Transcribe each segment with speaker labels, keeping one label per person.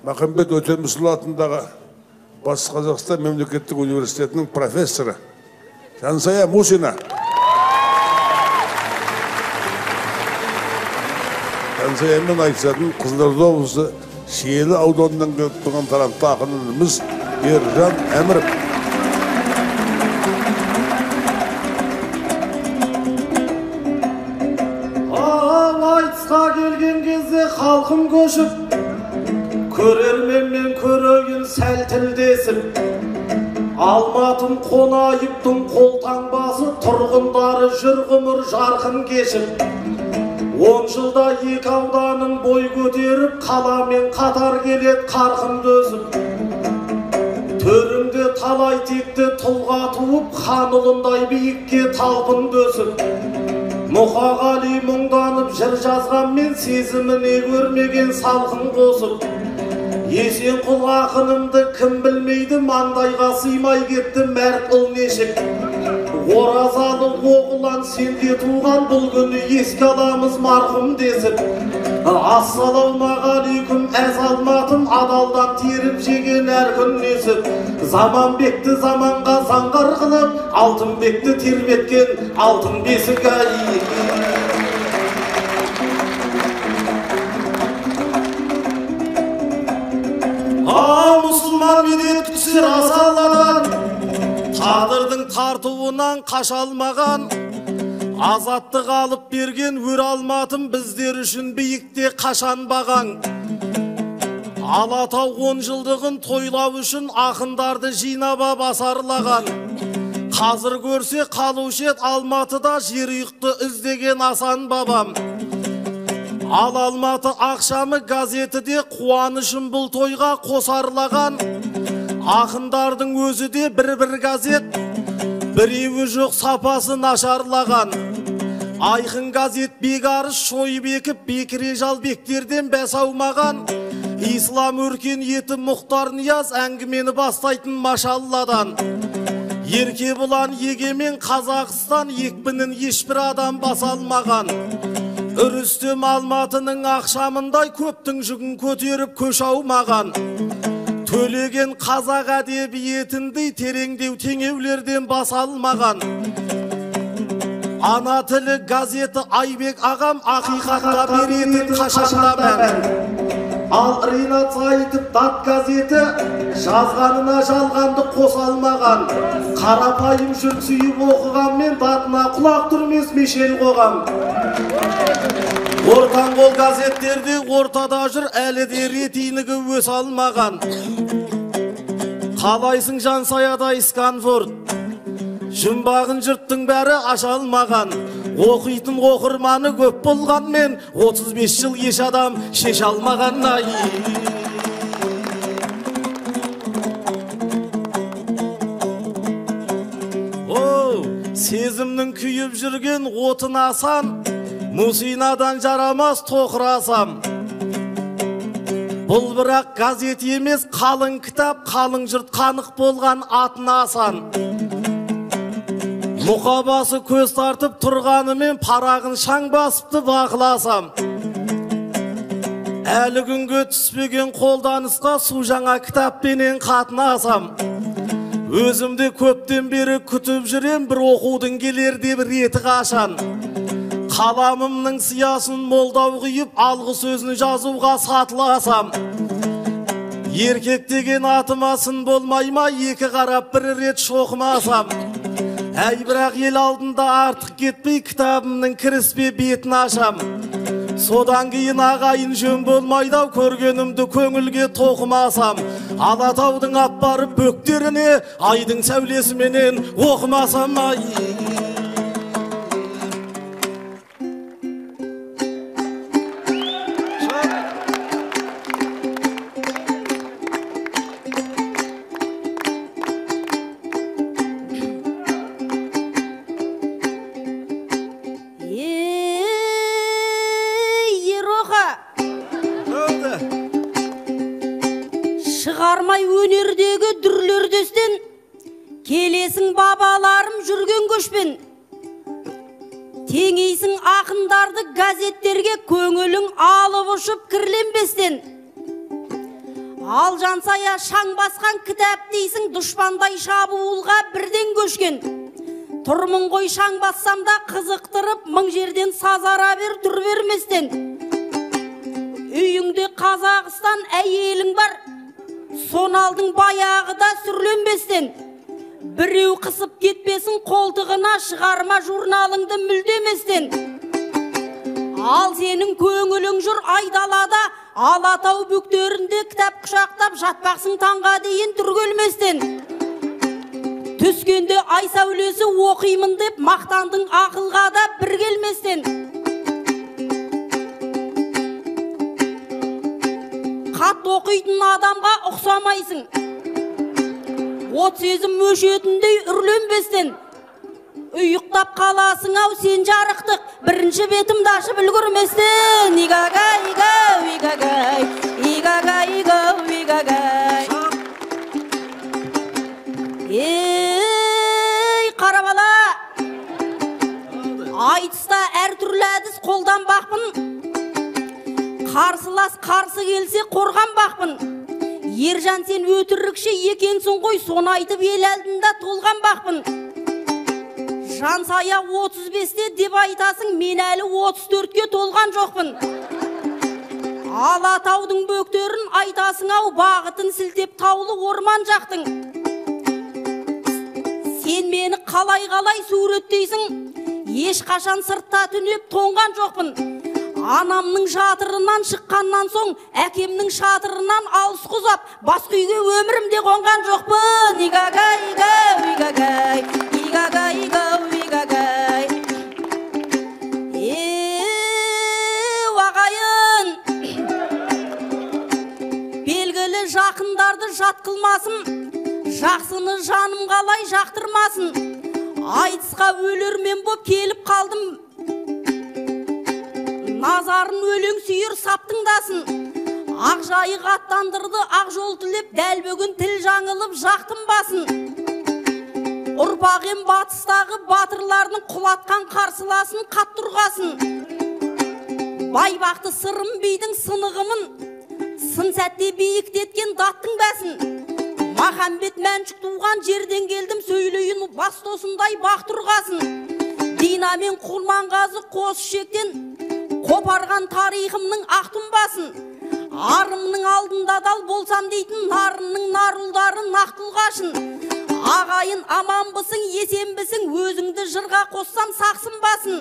Speaker 1: Махамбет Өтемісұлы атындағы Батыс Қазақстан мемлекеттік университетінің профессоры Жансая Мусина. Жансаямен айтысатын Қызылорда облысы Шиелі ауданынан келіп тұрған талантты ақынымыз Ержан Әміров.
Speaker 2: Айтысқа келген кезде халқым көшіп, көрерменмен көрейін сәл тілдесіп, Алматым қонайыптың қолтаңбасы, тұрғындары жүр ғұмыр жарқын кешіп. 10 жылда 2 ауданын бой көтеріп, қаламен қатар келет қарқынды өсіп. Төрінде талай текті тұлға туып, хан ұлындай биікке талпынды өсіп. Мұқағали мұңданып жыр жазғанмен, сезіміне көрмеген салқын қосып. Есенқұл ақынымды кім білмейді, маңдайға сыймай кетті мәрт ұл нешік. Оразалы оғылан сенде туған, бұл күні еске аламыз марқұм десіп. Ассалаумағалейкум әз Алматым, адалдан теріп жеген әр күн несіп. Заманбекті заманға заңғар қылып, Алтынбекті тербеткен алтын бесік ай. Мұсылман медет күтсер асалладан, тағдырдың тартуынан қаша алмаған, азаттық алып берген өр Алматым біздер үшін биікте қашан бағаң. Алатау 10 жылдығын тойлау үшін ақындарды жинаба басарлаған. Қазір көрсе қалушы ед Алматыда жер ұйықты іздеген Асан бабам. Ал Алматы ақшамы газетіде қуанышым бұл тойға қосарлаған. Ақындардың өзі де бір-бір газет, біреуі жоқ сапасы нашарлаған. Айқын газет бегарыс шойып екіп, бекіре жалбектерден бәс аумаған. Ислам өркен еті Мұхтар Нияз әңгімені бастайтын машалладан. Ерке бұлан егемен Қазақстан екпінін ешбір адам басалмаған. Үрістім Алматының ақшамындай көптің жүгін көтеріп көш аумаған. Төлеген қазақ әдебиетіндей тереңдеу теңеулерден басалмаған. Ана тілі газеті Айбек ағам ақиқатқа беретін қашанда мән. Ал Ринат Зайытып дат газеті жазғанына жалғанды қосалмаған. Қарапайым жұрт сүйіп оқығанмен датына құлақ түрмес мешел қоғам. Ортан қол газеттерде ортада жүр, әлі де ретинігі өс алмаған. Қалайсың Жансаяда Исканфорд, жұмбағын жұрттың бәрі аша алмаған. Оқитын оқырманы көп болғанмен 35 жыл еш адам шеше алмаған. Сезімнің күйіп жүрген отын Асан, Мусинадан жарамас тоқырасам. Бұл бірақ газет емес қалың кітап, қалың жұрт қанық болған атын Асан. Мұқабасы көз тартып тұрғанымен парағын шаң басыпты бақыласам. Әлі күнге түспеген қолданысқа су жаңа кітаппенен қатынасам. Өзімде көптен бері күтіп жүрем, бір оқудың келер деп реті қашан. Қаламымның сиясын молдау қиып, алғы сөзін жазуға сатыласам. Еркек деген атымасын болмай ма, екі қарап бір рет шоқымасам. Әй, бірақ ел алдында артық кетпей, кітабымның кіріспе бетін ашам. Содан кейін ағайын жөн болмайдау, көргенімді көңілге тоқымасам. Алатаудың аппарып бөктеріне, айдың сәулесіменен оқымасам.
Speaker 3: Шығармай өнердегі дүрлердестен, келесің бабаларым жүрген көшпен. Теңейсің ақындарды газеттерге, көңілің алып ұшып кірленбестен. Ал Жансая шаң басқан кітап дейсің, дұшпандай шабуылға бірден көшкен. Тұрмын ғой шаң бассам да қызықтырып, мың жерден сазара бер, түр берместен. Үйіңде Қазақстан әйелің бар, сон алдың баяғы да сүрленбестен. Біреу қысып кетпесін қолтығына, шығарма журналыңды мүлдеместен. Ал сенің көңілің жүр айдалада, Алатау бөктерінде кітап құшақтап жатпақсың таңға дейін түргелместен. Түскенде ай сәулесі оқимын деп мақтандың ақылға да бір келместен. Хат оқитын адамға ұқсамайсың, от сезім өшетіндей үрленбестен. Ұйықтап қаласың ау сен жарықтық, бірінші бетімді ашып үлгірместен. Игагай, игау, игагай, игагай, игау, игагай. Ей, қара бала, айтыста әр түрлі әдіс қолдан бақпын. Қарсылас қарсы келсе қорған бақпын. Ержан сен өтірікші екенсің ғой, соны айтып ел алдында толған бақпын. Жансая 35-те деп айтасың, мен әлі 34-ке толған жоқпын. Алатаудың бөктерін айтасың ау, бағытын сілтеп таулы орман жақтың. Сен мені қалай суреттейсің, ешқашан сыртта түнеп тоңған жоқпын. Анамның шатырынан шыққаннан соң, әкемнің шатырынан алыс құзап, басқа үйге өмірімде қонған жоқпын. Игагай, игау, игагай, игагай, игау, игагай. Ағайын, белгілі жақындарды жат қылмасын, жақсыны жаным қалай жақтырмасын. Айтысқа өлермен боп келіп қалдым, назарын өлең сүйір саптыңдасын. Ақ жайық аттандырды, ақ жол тілеп, дәл бүгін тіл жаңылып жақтым басын. Ұрпағым батыстағы батырлардың құлатқан қарсыласын қаттырғасын. Байбақты сырым бейдің сынығымын, сын сәтте биіктеткен даттың бәсін. Махамбет Мәншік туған жерден келдім, сөйлейін бастосындай бақтырғасын. Динамен Құрманғазы қос шектен қопарған тарихымның ақтын басын. Арымның алдында дал болсам дейтін нарынның нарулдарын нақтылғашын. Ағайын аманбысың, есенбісің, өзіңді жырға қоссам сақсын басын.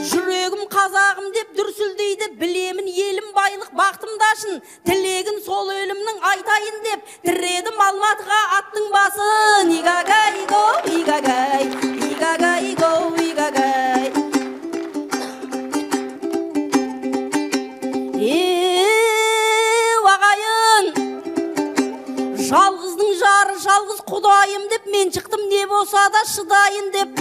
Speaker 3: Жүрегім қазағым деп дүрсілдейді, білемін елім байлық бақтымдашын. Тілегін сол өлімнің айтайын деп, тіредім Алматыға аттың басын. Игагай, гоу, игагай, игагай, гоу, игагай. Ағайын, жалғыздың жары жалғыз құдайым деп, мен шықтым не болса да шыдайын деп.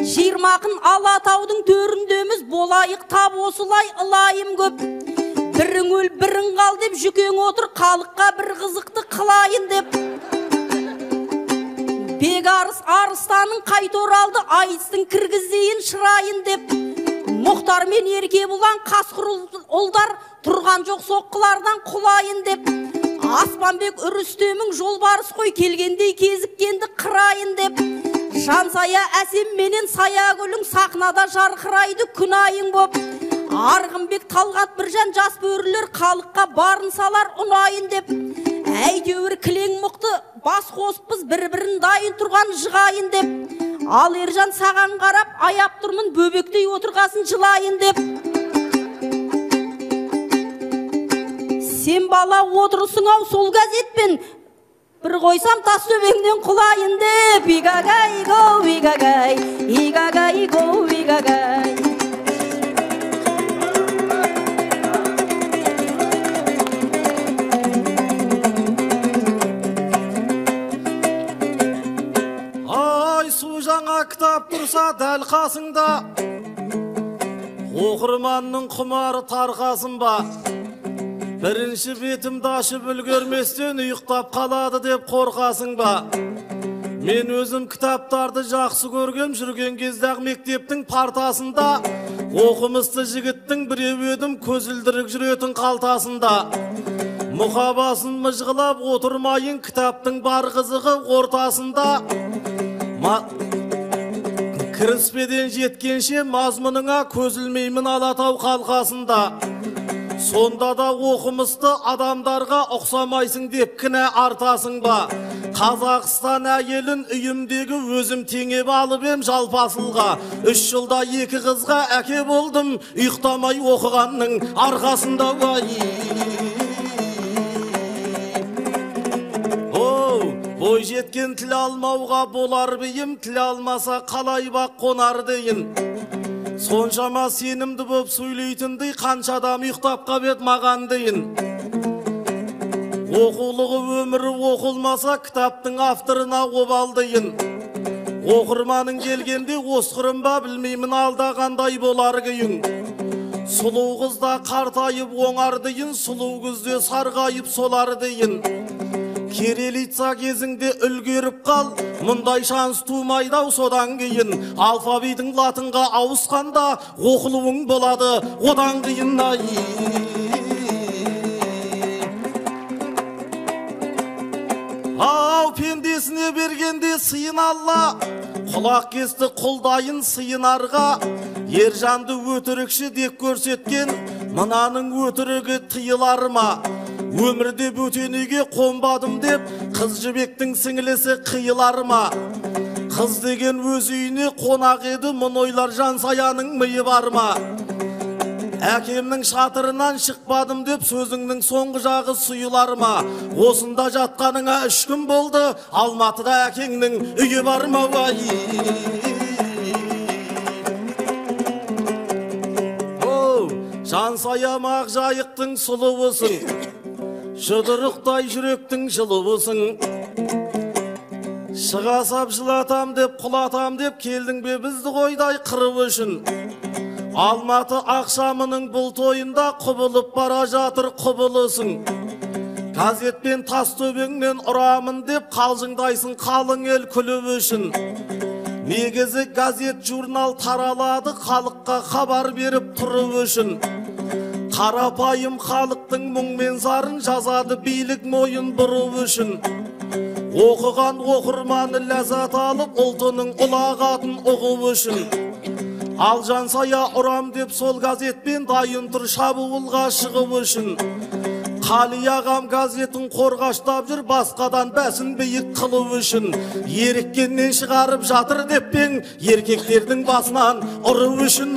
Speaker 3: Жиырмақын Алатаудың төріндеміз, болайық тап осылай ылайым көп. Бірің өл, бірің қал деп, жүкең отыр, халыққа бір қызықты қылайын деп. Бек арыс арыстаның қайт оралды, айтыстың кіргізейін шырайын деп. Мұхтар мен ерке бұлан қасқыр ұлдар, тұрған жоқ соққылардан құлайын деп. Аспанбек үрістемің жолбарыс қой, келгендей кезіккенді қырайын деп. Жансая әсем менен Саягүлің сахнада жарқырайды күн айың боп. Арғынбек Талғат Біржан жас бөрілер халыққа барын салар ұнайын деп. Әйтеуір кілең мұқты бас қоспыз, бір-бірін дайын тұрған жығайын деп. Ал Ержан саған қарап аяп тұрмын, бөбектей отырғасын жылайын деп. Сен бала отырысың ау сол газетпен, бір қойсам тас төбеңнен құлайын деп. Игагай, гоу, игагай, игагай, гоу, игагай.
Speaker 2: Ай, су жаңа кітап тұрса дәл қасыңда, оқырманның құмары тарқасын ба? Бірінші бетімді ашып үлгерместен ұйықтап қалады деп қорқасың ба? Мен өзім кітаптарды жақсы көргем, жүрген кездағы мектептің партасында. Оқымысты жігіттің біреу едім, көзілдірік жүретін қалтасында. Мұқабасын мұжғылап отырмайын, кітаптың бар қызығы ортасында. Кіріспеден жеткенше мазмұныңа көзілмеймін Алатау қалқасында. Сонда да оқымысты адамдарға ұқсамайсың деп кінә артасың ба? Қазақстан әйелін үйімдегі өзім теңеп алып ем жалпасылға. 3 жылда 2 қызға әке болдым, ұйықтамай оқығанның арқасында бай. Бой жеткен тіл алмауға болар бейім, тіл алмаса қалай бақ қонар дейін. Соншама сенімді боп сөйлейтіндей қанша адам ұйықтап қабет маған дейін. Оқулығы өмірі оқылмаса кітаптың авторына обал дейін. Оқырманың келгенде осқырым ба білмеймін алда қандай болар күйің. Сұлу қызда қартайып оңар дейін, сұлу күзде сарғайып солар дейін. Кириллица кезіңде үлгеріп қал, мұндай шанс тумайдау содан кейін. Алфавитің латынға ауысқанда оқылуың болады одан қиын. Ау пендесіне бергенде сыйын Алла, құлақ кесті құлдайын сыйынарға. Ержанды өтірікші деп көрсеткен, мынаның өтірігі тыйылар ма? Өмірде бөтенеге қонбадым деп, қыз жібектің сіңілісі қиылар ма? Қыз деген өз үйіне қонақ еді, мұн ойлар жансаяның миы бар ма? Әкемнің шатырынан шықпадым деп, сөзіңнің соңғы жағы сұйылар ма? Осында жатқаныңа 3 күн болды, Алматыда әкеңнің үйі бар ма? Жансаямақ жайықтың сұлуысың, жұдырықтай жүректің жылуысың. Шығасап жылатам деп, құлатам деп, келдің бе бізді қойдай қырып үшін. Алматы ақшамының бұл тойында құбылып бара жатыр құбылысың. Газетпен тас төбеңнен ұрамын деп, қалжыңдайсың қалың ел күліп үшін. Негізі газет журнал таралады, халыққа хабар беріп тұрып үшін. Қарапайым халықтың мұңмен зарын жазады билік мойын бұрып үшін. Оқыған оқырманы ләззат алып, ұлтының ұлағатын ұғып үшін. Ал жансая ұрам деп сол газетпен дайын тұр шабуылға шығып үшін. Қали ағам газетін қорғаштап жүр, басқадан бәсін биік қылып үшін. Еріккеннен шығарып жатыр деп пен, еркектердің басынан ұрып үшін.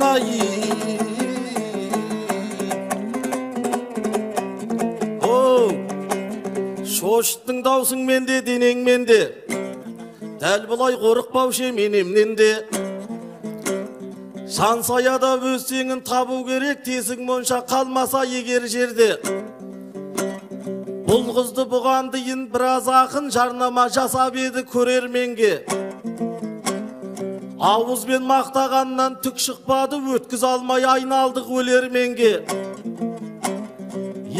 Speaker 2: Шошыттың даусың менде, денең менде, дәл бұлай қорықпаушы менемнен де. Жансаяда өз-теңін табу керек, тесің монша қалмаса егер жерде. Бұл қызды бұған дейін біраз ақын жарнама жасап еді көрерменге. Ауызбен мақтағаннан түк шықпады, өткіз алмай айналдық өлерменге.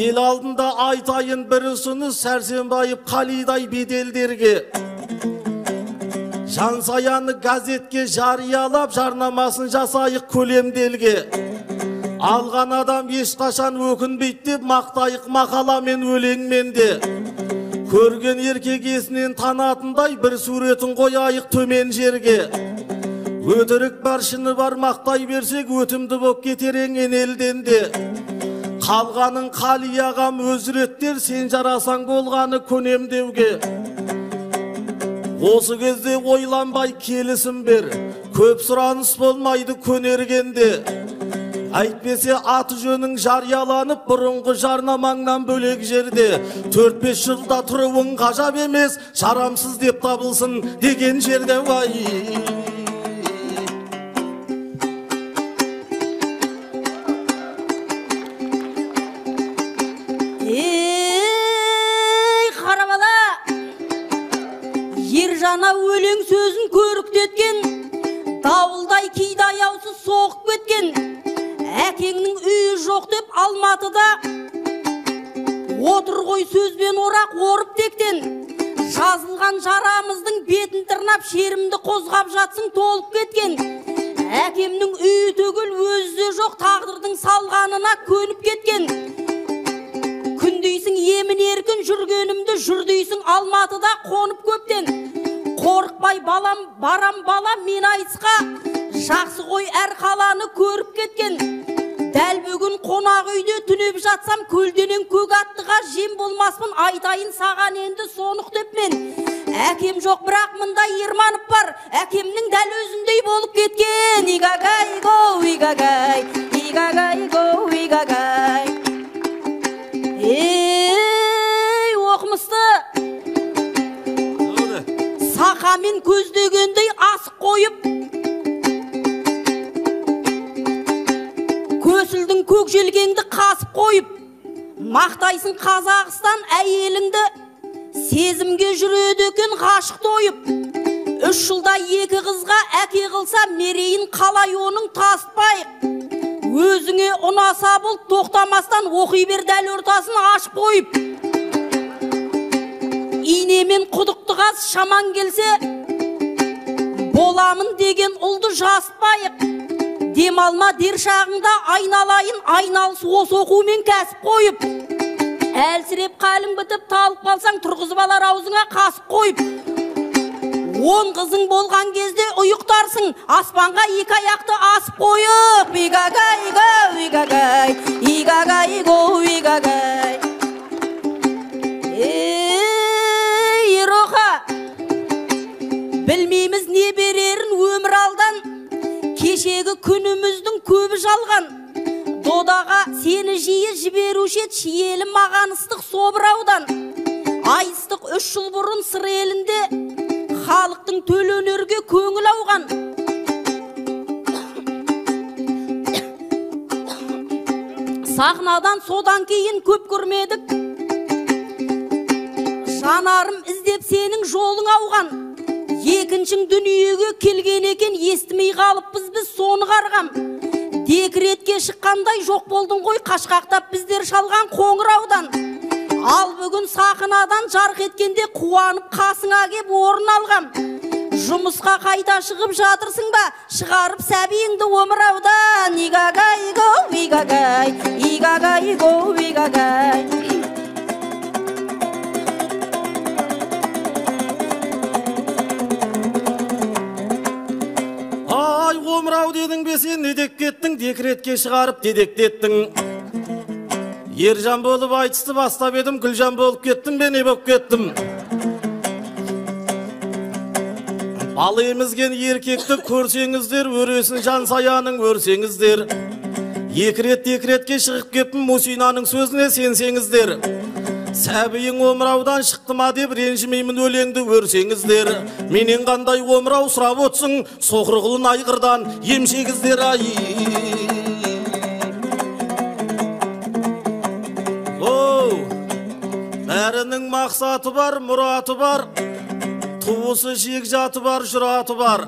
Speaker 2: Ел алдында айтайын бір ұсыныс, Сәрсенбаев Қалидай беделдерге. Жансаяны газетке жариялап, жарнамасын жасайық көлемделге. Алған адам ешқашан өкінбейді деп, мақтайық мақаламен өлеңмен де. Көрген еркек есінен танатындай бір суретін қояйық төмен жерге. Өтірік бар шыны бар мақтай берсек, өтімді боп кетереңен елден де. Қалғаның Қали ағам өзіреттер, сен жарасаң болғаны көнемдеуге. Осы кезде ойланбай келісім бер, көп сұраныс болмайды көнергенде. Әйтпесе аты жөнің жарияланып, бұрынғы жарнамаңнан бөлек жерде. 4-5 жылда тұруың ғажап емес, шарамсыз деп табылсын деген жерде.
Speaker 3: Қарабала, Ержана өлең сөзін көріктеткен, дауылдай кейде аяусыз соғып кеткен. Әкеңнің үйі жоқ деп Алматыда отыр ғой сөзбен орақ орып тектен. Жазылған жарамыздың бетін тырнап, шерімді қозғап жатсың толып кеткен. Әкемнің үйі төгіл өзі жоқ, тағдырдың салғанына көніп кеткен. Күндейсің келесің емін еркін жүргенімді жүр дейсің Алматыда қонып көптен. Қорықпай балам, барам балам мен айтысқа, жақсы ғой әр қаланы көріп кеткен. Дәл бүгін қонақ үйде түнеп жатсам, көлденен көк аттыға жем болмаспын, айтайын саған енді сонық деп мен. Әкем жоқ, бірақ мында Ерманов бар, әкемнің дәл өзіндей болып кеткен. Игагай го, игагай, игагай го, игагай. Ей, оқымысты! Сақамен көздегендей асық қойып, көсілдің көк желгеңді қасып қойып, мақтайсың Қазақстан әйеліңді, сезімге жүреді екен ғашық тойып. 3 жылда 2 қызға әке қылса, мерейін қалай оның тасытпайық. Өзіңе ұнаса бұл тоқтамастан оқи бер дәл ортасын ашып қойып. Инемен құдықты қаз шаман келсе, боламын деген ұлды жасытпайық. Демалма дер шағыңда айналайын, айналыс осы оқумен кәсіп қойып. Әлсіреп қалың бітіп талып қалсаң, тұрғызып алар аузыңа қасып қойып. 10 қызың болған кезде ұйықтарсың, аспанға 2 аяқты асып қойып. Игагай го, игагай, игагай го, игагай. Ей, Ероха, білмейміз не берерін өмір алдан, кешегі күніміздің көбі жалған. Додаға сені жиі жіберуші шиелі маған ыстық собыраудан. Айыстық 3 жыл бұрын сыр елінде халықтың төленерге көңіл ауған. Сахнадан содан кейін көп көрмедік, жанарым іздеп сенің жолың ауған. Екіншің дүниеге келген екен, естімей қалыппыз біз соны қарғам. Декретке шыққандай жоқ болдың ғой, қашқақтап біздер шалған қоңыраудан. Ал бүгін сахнадан жарқ еткенде қуанып қасыңа кеп орын алғам. Жұмысқа қайта шығып жатырсың ба, шығарып сәбиіңді омыраудан. Игагай го, игагай, игагай го, игагай.
Speaker 2: Омырау дедің бе сен, не деп кеттің, декретке шығарып дедектеттің. Ержан болып айтысты бастап едім, Гүлжан болып кеттім бе, не болып кеттім. Бал емізген еркекті көрсеңіздер, өресін жан саяның өрсеңіздер. 2 рет декретке шығып кеттім, Мусинаның сөзіне сенсеңіздер. Сәбиің омыраудан шықты ма деп ренжімеймін өлеңді өрсеңіздер. Менен қандай омырау сұрап отсың, соқырғылын айғырдан емшегіздер ай. Бәрінің мақсаты бар, мұраты бар, туысы жегжаты бар, жұраты бар.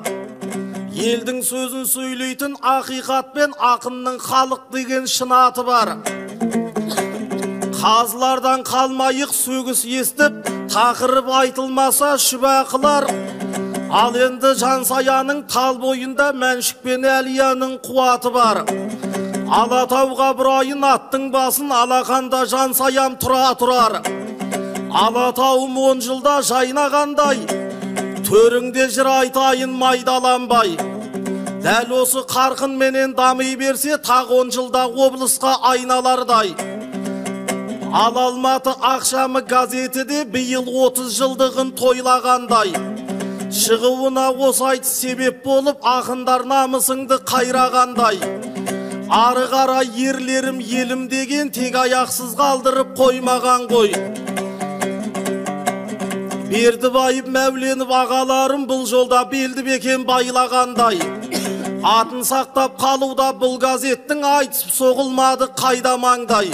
Speaker 2: Елдің сөзін сөйлейтін ақиқат пен ақынның халық деген шынаты бар. Қазылардан қалмайық сөгіс естіп, тақырып айтылмаса шүбә қылар. Ал енді Жансаяның тал бойында Мәншік пен Әлияның қуаты бар. Алатауға бұрайын аттың басын, алақанда Жансаям тұрар. Алатауым 10 жылда жайнағандай, төріңде жыр айтайын майдаланбай. Дәл осы қарқын менен дами берсе, тақ 10 жылда облысқа айналардай. Ал Алматы ақшамы газеті де биыл 30 жылдығын тойлағандай. Шығуына осы айтыс себеп болып, ақындар намысыңды қайрағандай. Ары қарай ерлерім елім деген тек аяқсыз қалдырып қоймаған ғой. Берді байып мәуленіп ағаларым бұл жолда белді бекен байлағандай. Атын сақтап қалуда бұл газеттің айтысып соғылмады қайда маңдай.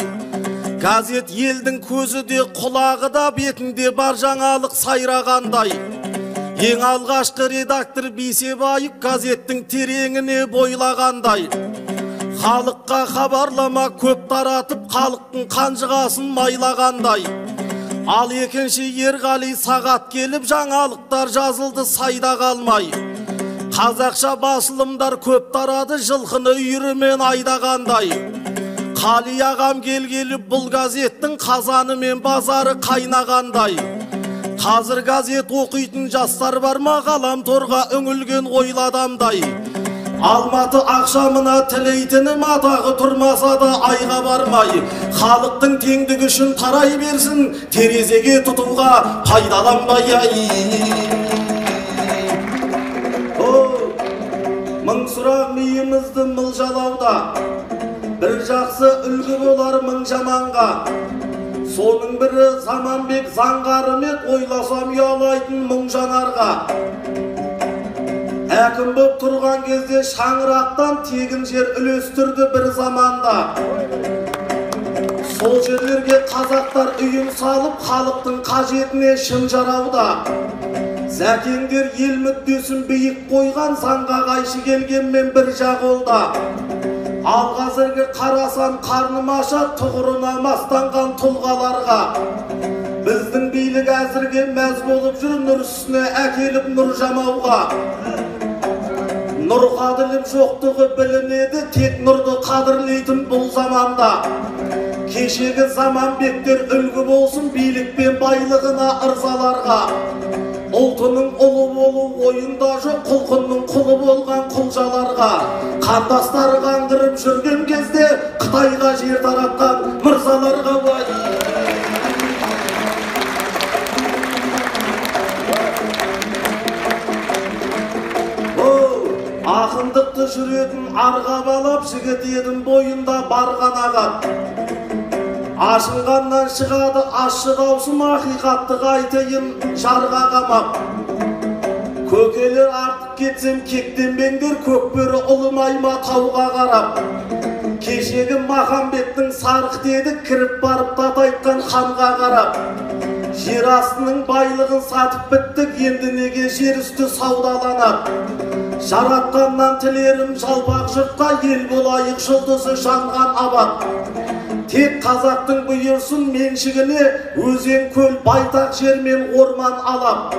Speaker 2: Газет елдің көзі де құлағы да бетінде бар жаңалық сайрағандай. Ең алғашқы редактор Бейсебаев газеттің тереңіне бойлағандай. Халыққа хабарлама көп таратып, халықтың қанжығасын майлағандай. Ал екінші Ерғали сағат келіп, жаңалықтар жазылды сайда қалмай. Қазақша басылымдар көп тарады, жылқыны үйірімен айдағандай. Қали ағам келгелі бұл газеттің қазаны мен базары қайнағандай. Қазір газет оқитын жастар бар ма ғаламторға үңілген ойлы адамдай. Алматы ақшамына тілейтінім атағы тұрмаса да айға бармай. Халықтың теңдігі үшін тарай берсін, терезеге тұтуға пайдаланбай. Мың сұрақ миымызды мылжалауда, бір жақсы үлгі болар мың жаманға. Соның бірі Заманбек заңғарым ет, ойласам ұялайтын мың жанарға. Әкім боп тұрған кезде шаңырақтан тегін жер үлестірді бір заманда. Сол жерлерге қазақтар үйін салып, халықтың қажетіне шын жарауда. Зәкеңдер ел мүддесін биік қойған, заңға қайшы келгенмен бір жағолда. Ал қазіргі қарасам қарным аша, тұғырына мастанған тұлғаларға. Біздің билік әзірге мәз болып жүр, нұр үстіне әкеліп нұр жамауға. Нұр қаділіп жоқтығы білінеді, тек нұрды қадірлейтін бұл заманда. Кешегі Заманбектер үлгі болсын, билік пен байлығына ырзаларға. Ұлтының ұлы болу ойында жоқ, құлқынның құлы болған құлжаларға. Қандастары қаңғырып жүрген кезде Қытайға жер таратқан мырзаларға бай. Ақындықты жүретін арға балап, жігіт едім бойында барған ағат. Ашынғаннан шығады ащы даусым, ақиқатты қайтайын жарға қамап. Көкелер артып кетсем кектенбеңдер, көкбөрі ұлымайма тауға қарап. Кешегі Махамбеттің сарық деді, кіріп барып татайтқан ханға қарап. Жер астының байлығын сатып біттік, енді неге жер үсті саудаланады. Жаратқаннан тілерім жалпақ жұртқа, ел болайық жұлдызы жанған абат. Тек қазақтың бұйырсын меншігіне, өзен көл байтақ жер мен орман алап.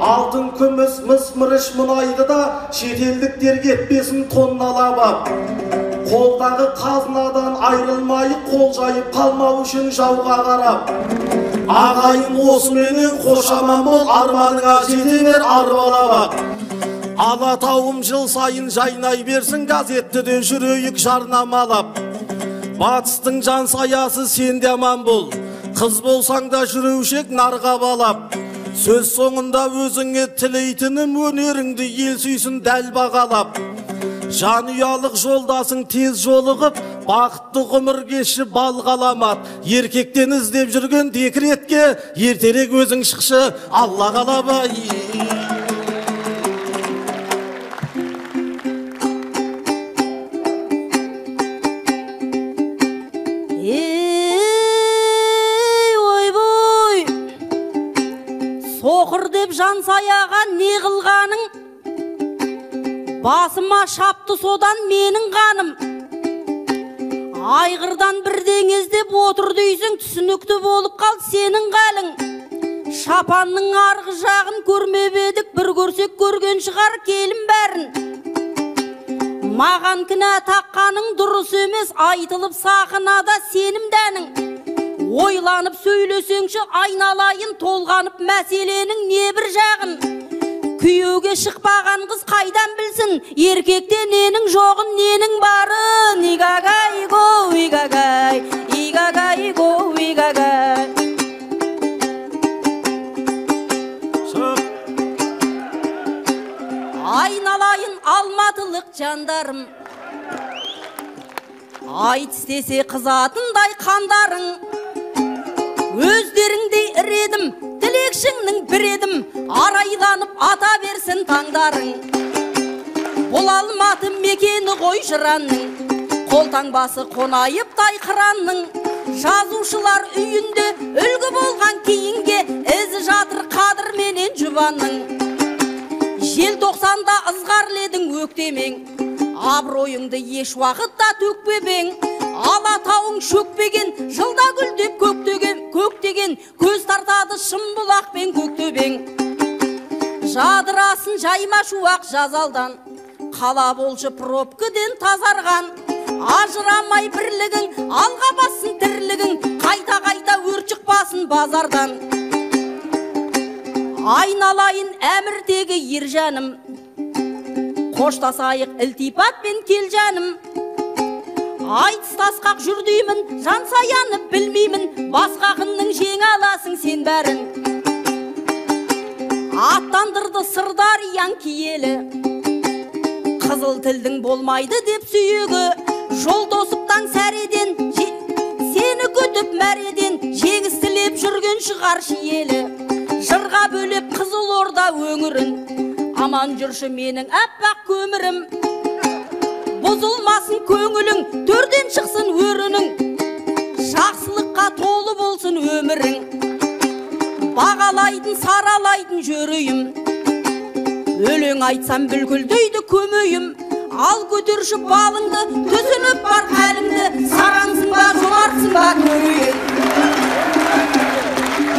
Speaker 2: Алтын күміс мыс мырыш мұнайды да шетелдіктер кетпесін тонналап ап. Қолдағы қазынадан айрылмайық, қол жайып қалмау үшін жауға қарап. Ағайын осыменен қошаман бол, арманыңа жете бер арбалап. Алатауым жыл сайын жайнай берсін, газетті де жүрейік жарнамалап. Батыстың жан саясы сенде аман бол, қыз болсаң да жүрушек нарға балап. Сөз соңында өзіңе тілейтінім, өнеріңді ел сүйсін дәл бағалап. Жанұялық жолдасың тез жолығып, бақытты ғұмыр кеші балғаламат. Еркектен іздеп жүрген декретке, ертерек өзің шықшы Алла қалабай.
Speaker 3: Соқыр деп жан саяға не қылғаның? Басыма шапты содан менің қаным. Айғырдан бірден іздеп отыр дейсің, түсінікті болып қал сенің қалың. Шапанның арғы жағын көрмеп едік, бір көрсек көрген шығар келім бәрін. Маған кінә таққаның дұрыс емес, айтылып сақынада сенім дәнің. Ойланып сөйлесеңші айналайын, толғанып мәселенің не бір жағын. Күйеуге шықпаған қыз қайдан білсін, еркекте ненің жоғын ненің барын. Игагай го игагай, игагай го игагай. Айналайын алматылық жандарым, айт істесе қызатындай қандарың. Өздеріңдей іредім, тілекшіңнің бір едім, арайланып ата берсін таңдарың. Бұл Алматы мекені ғой жыранның, қолтаңбасы қонайыптай қыранның. Жазушылар үйінде үлгі болған кейінге, ізі жатыр қадыр менен жұбанның. Желтоқсанда ызғарледің өктемең, абыройыңды еш уақытта төкпебең. Алатауың шөкпеген, жылда гүлдеп көктеген, көз тартады шым бұлақ пен көктөбең. Жадырасын жайма шуақ жазалдан, қала болшы пробкіден тазарған. ажырамай бірлігің, алға бассын тірлігің, қайта өрт шықпасын базардан. Айналайын әмірдегі ер жаным, қоштасайық ілтипатпен кел жаным. Айтыстасқақ жүрдеймін, жан саянып білмеймін, басқа қынның жең аласың сен бәрін. Аттандырды Сырдарияң киелі, қызыл тілдің болмайды деп сүйегі. Жол тосыптан сәреден, сені көтіп мәреден, жеңіс тілеп жүрген шығар шиелі. Жырға бөлеп Қызыл Орда өңірін, аман жүрші менің әппақ көмірім. Бұзылмасын көңілің, төрден шықсын өрінің, жақсылыққа толы болсын өмірің. Бағалайдың, саралайдың жүрейім, өлең айтсам бүлкілдейді көмейім. Ал көтерші балыңды, түсініп бар қалыңды, сараңсың ба, жомарсың ба көрейім.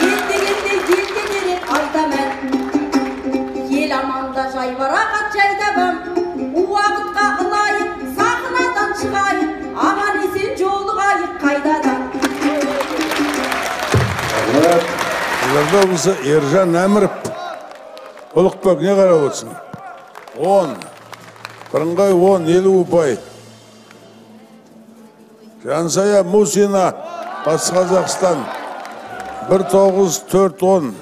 Speaker 3: Елде керек айтамын, ел аманда жайбарақат жайдабам. Уақытқа ылайып, сахнадан шығайып, аман есен жолығайық қайдадан.
Speaker 1: Қызылорда облысы Ержан Әміров. Ұлықбек не қарап отырсың? 10. Бірыңғай 10, 50 ұпай. Жансая Мусина, Батыс Қазақстан. 1-9-4-10.